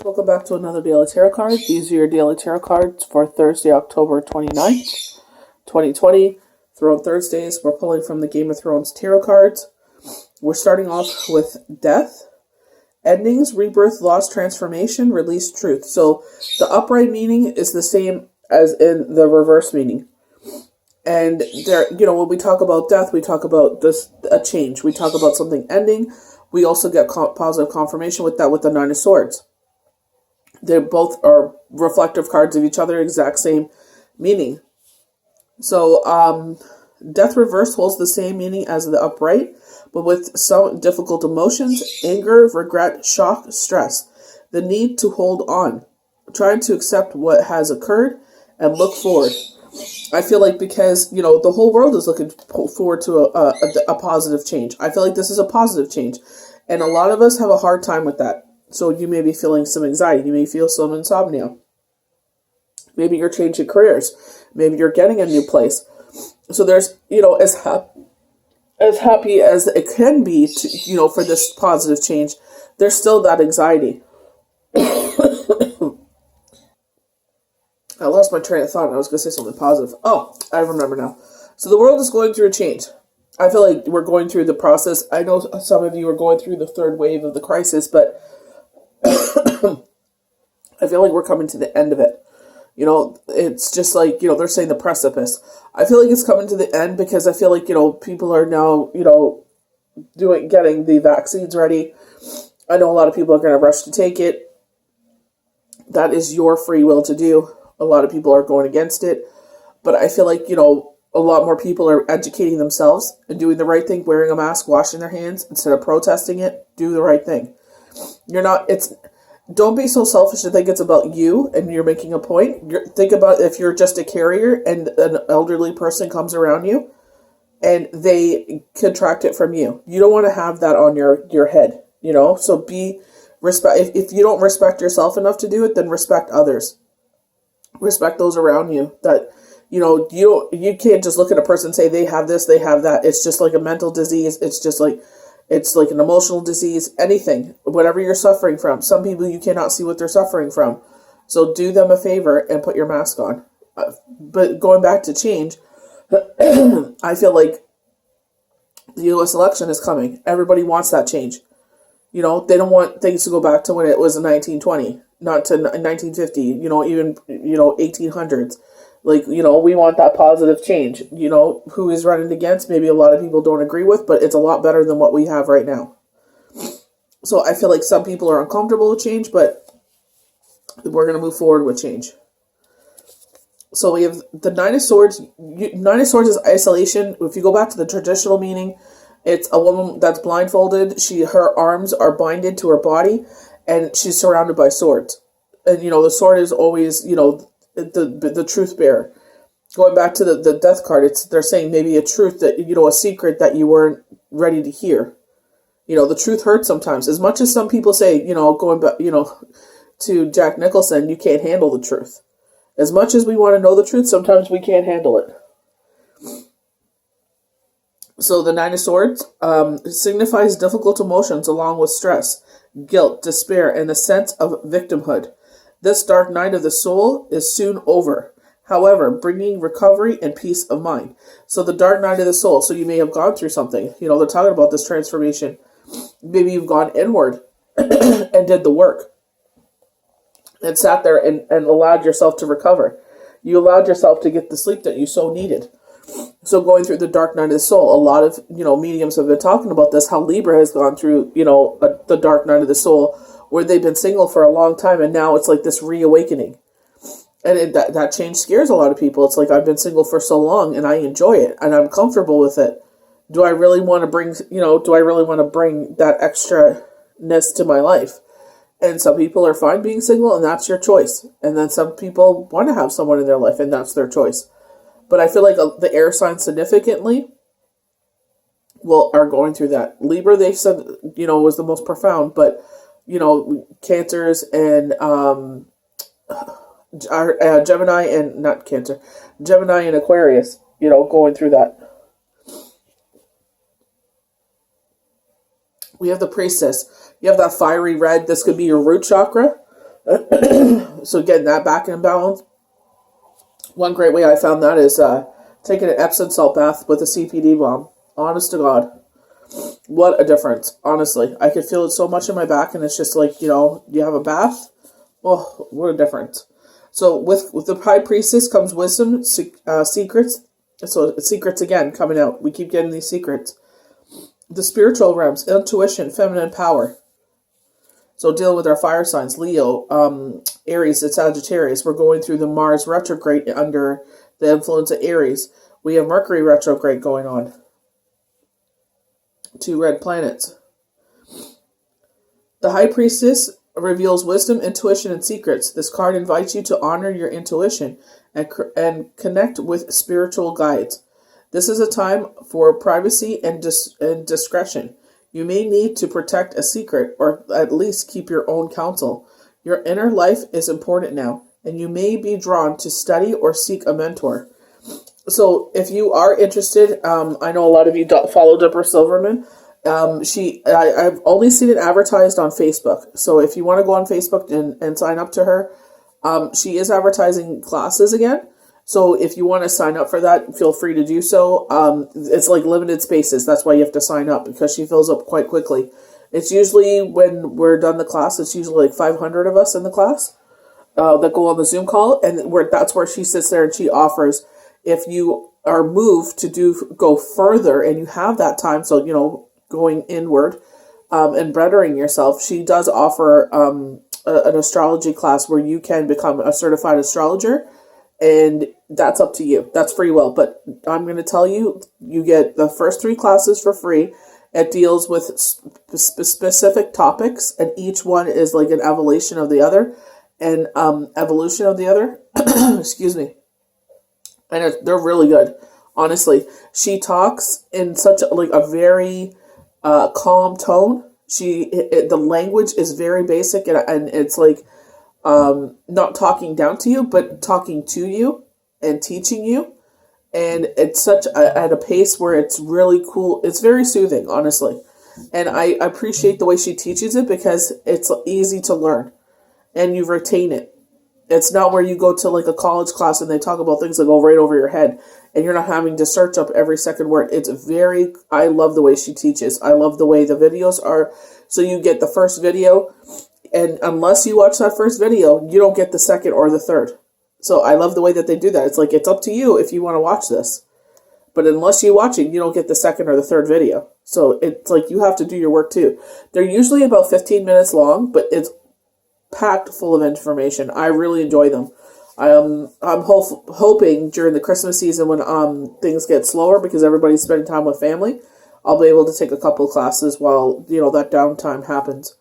Welcome back to another Daily Tarot card. These are your Daily Tarot cards for Thursday, October 29th, 2020. Throne Thursdays, we're pulling from the Game of Thrones Tarot cards. We're starting off with Death, Endings, Rebirth, Loss, Transformation, Release, Truth. So the upright meaning is the same as in the reverse meaning. And there, when we talk about death, we talk about a change. We talk about something ending. We also get positive confirmation with that with the Nine of Swords. They both are reflective cards of each other, exact same meaning. So, Death reverse holds the same meaning as the upright, but with some difficult emotions, anger, regret, shock, stress. The need to hold on, trying to accept what has occurred and look forward. I feel like because, the whole world is looking forward to a positive change. I feel like this is a positive change. And a lot of us have a hard time with that. So you may be feeling some anxiety. You may feel some insomnia. Maybe you're changing careers. Maybe you're getting a new place. So there's, as happy as it can be to, for this positive change, there's still that anxiety. I lost my train of thought and I was going to say something positive. Oh, I remember now. So the world is going through a change. I feel like we're going through the process. I know some of you are going through the third wave of the crisis, but I feel like we're coming to the end of it. It's just like, they're saying the precipice. I feel like it's coming to the end because I feel like, people are now, getting the vaccines ready. I know a lot of people are going to rush to take it. That is your free will to do. A lot of people are going against it. But I feel like, a lot more people are educating themselves and doing the right thing, wearing a mask, washing their hands, instead of protesting it. Do the right thing. Don't be so selfish to think it's about you and you're making a point. Think about if you're just a carrier and an elderly person comes around you and they contract it from you. You don't want to have that on your head, So if you don't respect yourself enough to do it, then respect others. Respect those around you. That, you can't just look at a person and say they have this, they have that. It's just like a mental disease. It's like an emotional disease, anything, whatever you're suffering from. Some people, you cannot see what they're suffering from. So do them a favor and put your mask on. But going back to change, I feel like the U.S. election is coming. Everybody wants that change. They don't want things to go back to when it was in 1920, not to 1950, even, 1800s. Like, we want that positive change. Who is running against, maybe a lot of people don't agree with, but it's a lot better than what we have right now. So I feel like some people are uncomfortable with change, but we're going to move forward with change. So we have the Nine of Swords. Nine of Swords is isolation. If you go back to the traditional meaning, it's a woman that's blindfolded. Her arms are binded to her body, and she's surrounded by swords. And, the sword is always, the truth bearer. Going back to the death card, they're saying maybe a truth that, a secret that you weren't ready to hear. The truth hurts sometimes. As much as some people say, going back, to Jack Nicholson, you can't handle the truth. As much as we want to know the truth, sometimes we can't handle it. So the Nine of Swords signifies difficult emotions along with stress, guilt, despair, and a sense of victimhood. This dark night of the soul is soon over, however, bringing recovery and peace of mind. So the dark night of the soul, so you may have gone through something. They're talking about this transformation. Maybe you've gone inward and did the work and sat there and allowed yourself to recover. You allowed yourself to get the sleep that you so needed. So going through the dark night of the soul, a lot of, mediums have been talking about this, how Libra has gone through, the dark night of the soul, where they've been single for a long time, and now it's like this reawakening. And that change scares a lot of people. It's like, I've been single for so long, and I enjoy it, and I'm comfortable with it. Do I really want to bring, that extraness to my life? And some people are fine being single, and that's your choice. And then some people want to have someone in their life, and that's their choice. But I feel like the air signs significantly are going through that. Libra, they said, was the most profound, but Cancers and Gemini and not Cancer, Gemini and Aquarius, going through that. We have the Priestess. You have that fiery red. This could be your root chakra. So getting that back in balance. One great way I found that is taking an Epsom salt bath with a CBD balm. Honest to God. What a difference. Honestly. I could feel it so much in my back, and it's just like, you have a bath. Oh, what a difference. So with the high priestess comes wisdom, secrets. So secrets again coming out. We keep getting these secrets. The spiritual realms, intuition, feminine power. So dealing with our fire signs, Leo, Aries, and Sagittarius. We're going through the Mars retrograde under the influence of Aries. We have Mercury retrograde going on. 2 red planets. The High Priestess reveals wisdom, intuition, and secrets. This card invites you to honor your intuition and connect with spiritual guides. This is a time for privacy and discretion. You may need to protect a secret or at least keep your own counsel. Your inner life is important now, and you may be drawn to study or seek a mentor. So if you are interested, I know a lot of you follow Deborah Silverman. I've only seen it advertised on Facebook. So if you want to go on Facebook and sign up to her, she is advertising classes again. So if you want to sign up for that, feel free to do so. It's like limited spaces. That's why you have to sign up, because she fills up quite quickly. It's usually, when we're done the class, it's usually like 500 of us in the class that go on the Zoom call. And that's where she sits there and she offers, if you are moved to go further and you have that time, so, going inward and bettering yourself, she does offer an astrology class where you can become a certified astrologer. And that's up to you. That's free will. But I'm going to tell you, you get the first 3 classes for free. It deals with specific topics, and each one is like an evolution of the other. And evolution of the other. Excuse me. And they're really good. Honestly. She talks in such a very calm tone. The language is very basic, and it's like, not talking down to you, but talking to you and teaching you. And it's at a pace where it's really cool. It's very soothing, honestly. And I appreciate the way she teaches it, because it's easy to learn and you retain it. It's not where you go to like a college class and they talk about things that go right over your head and you're not having to search up every second word. I love the way she teaches. I love the way the videos are. So you get the first video, and unless you watch that first video, you don't get the second or the third. So I love the way that they do that. It's like, it's up to you if you want to watch this. But unless you watch it, you don't get the second or the third video. So it's like, you have to do your work too. They're usually about 15 minutes long, but it's packed full of information. I really enjoy them. I'm hoping during the Christmas season, when things get slower because everybody's spending time with family, I'll be able to take a couple of classes while that downtime happens.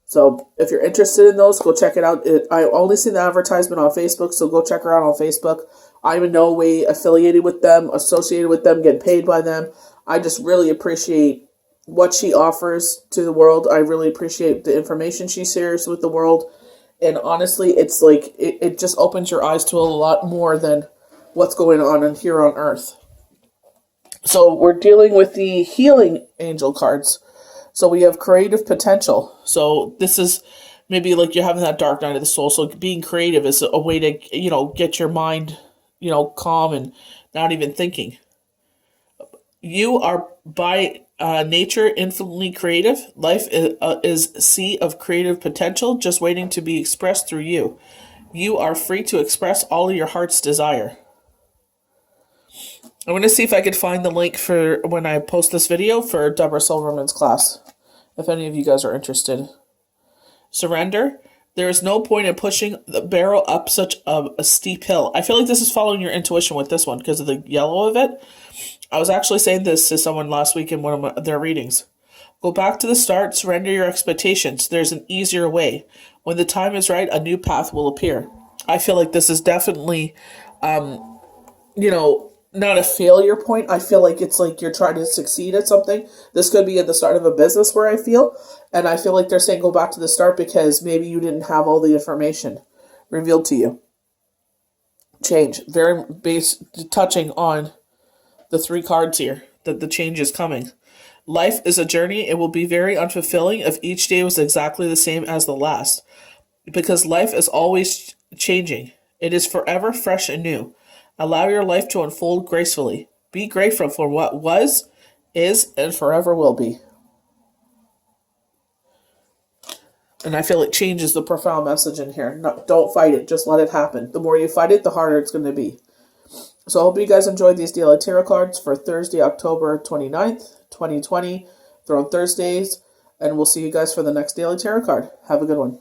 So if you're interested in those, go check it out. I only seen the advertisement on Facebook, so go check her out on Facebook. I'm in no way affiliated with them, associated with them, getting paid by them. I just really appreciate what she offers to the world. I really appreciate the information she shares with the world. And honestly, it's like, it just opens your eyes to a lot more than what's going on here on Earth. So we're dealing with the healing angel cards. So we have creative potential. So this is maybe like you're having that dark night of the soul. So being creative is a way to, get your mind, calm and not even thinking. You are by nature infinitely creative. Life is a sea of creative potential just waiting to be expressed through you. You are free to express all of your heart's desire. I'm going to see if I could find the link for when I post this video for Deborah Silverman's class, if any of you guys are interested. Surrender. There is no point in pushing the barrel up such a steep hill. I feel like this is following your intuition with this one because of the yellow of it. I was actually saying this to someone last week in one of their readings. Go back to the start, surrender your expectations. There's an easier way. When the time is right, a new path will appear. I feel like this is definitely, not a failure point. I feel like it's like you're trying to succeed at something. This could be at the start of a business where I feel. And I feel like they're saying go back to the start because maybe you didn't have all the information revealed to you. Change. Very touching on the 3 cards here, that the change is coming. Life is a journey. It will be very unfulfilling if each day was exactly the same as the last. because life is always changing. It is forever fresh and new. Allow your life to unfold gracefully. Be grateful for what was, is, and forever will be. And I feel it changes the profound message in here. No, don't fight it. Just let it happen. The more you fight it, the harder it's going to be. So I hope you guys enjoyed these daily tarot cards for Thursday, October 29th, 2020. They're on Thursdays. And we'll see you guys for the next daily tarot card. Have a good one.